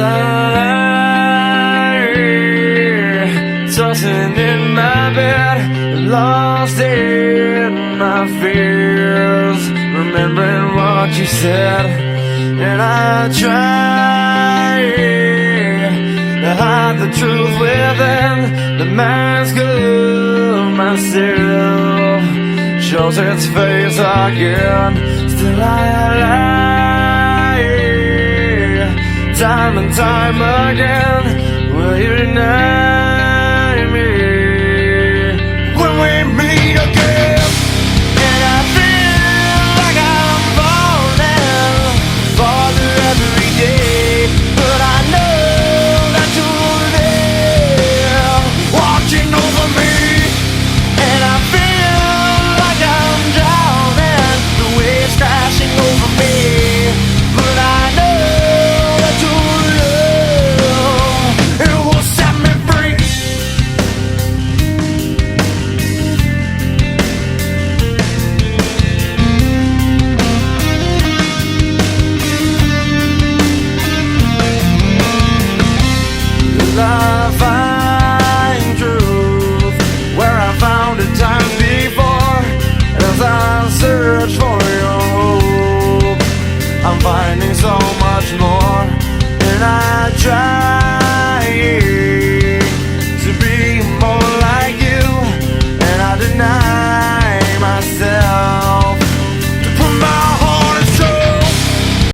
lie, tossing in my bed, lost in my fears, remembering what you said. And I try to hide the truth within the mask of myself, shows its face again. Still I lie, time and time again. Will you now?